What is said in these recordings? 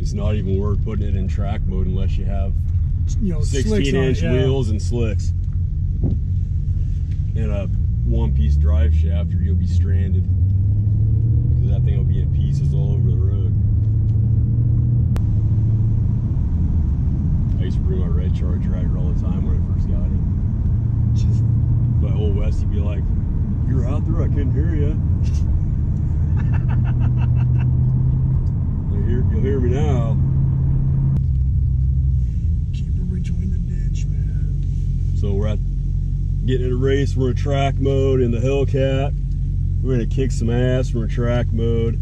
it's not even worth putting it in track mode unless you have 16-inch wheels and slicks and a one-piece drive shaft, or you'll be stranded because that thing will be in pieces all over the road. I used to bring my red Charger out here all the time when I first got it. But old West, he'd be like, "You're out there, I couldn't hear you." You'll hear me now. Keep it between the ditch, man. So we're getting in a race. We're in track mode in the Hellcat. We're gonna kick some ass. We're in track mode.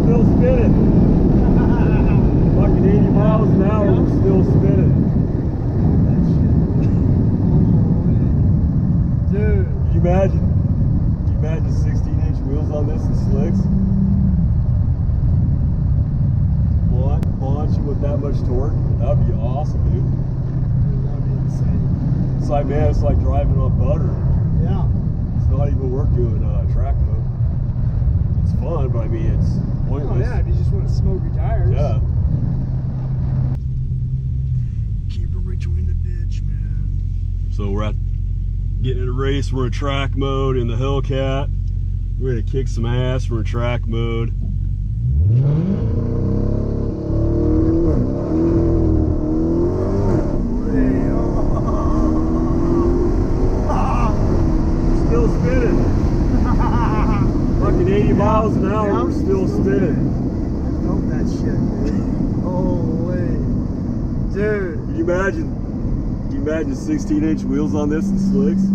Still spinning. Fucking 80 miles an hour. We're still spinning. Dude. Can you imagine 16-inch wheels on this and slicks? Launching with that much torque? That would be awesome, dude. Dude, that'd be insane. It's like, man, it's like driving on butter. Yeah. It's not even worth doing track mode. It's fun, but I mean, it's pointless. Oh, yeah, if you just want to smoke your tires. Yeah. Keep it between the ditch, man. So we're getting in a race. We're in track mode in the Hellcat. We're gonna kick some ass. We're in track mode. Still spinning. Fucking 80 miles an hour. We're still spinning. Dope that shit, dude. Holy. Dude. Can you imagine 16-inch wheels on this and slicks?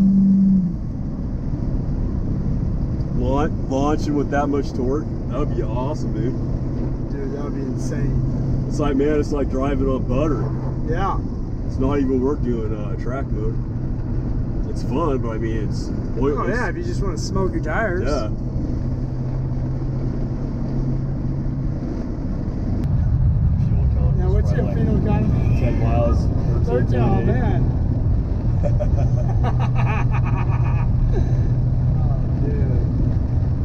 Launching with that much torque? That would be awesome, dude. Dude, that would be insane. It's like, man, it's like driving on butter. Yeah. It's not even worth doing track mode. It's fun, but I mean, it's pointless. Oh, yeah, if you just want to smoke your tires. Yeah. Fuel economy. Now, what's your fuel economy? 10 miles. 13. Oh, man. Oh, dude.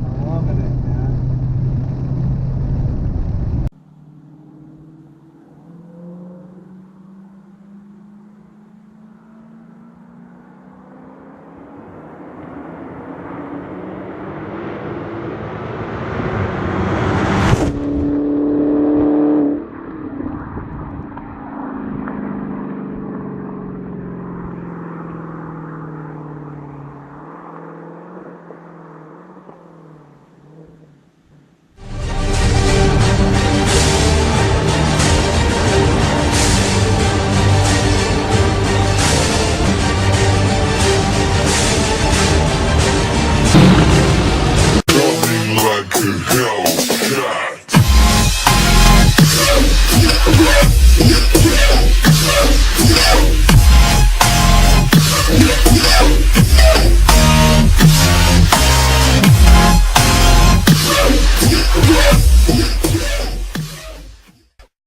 I'm loving it, man. Hell.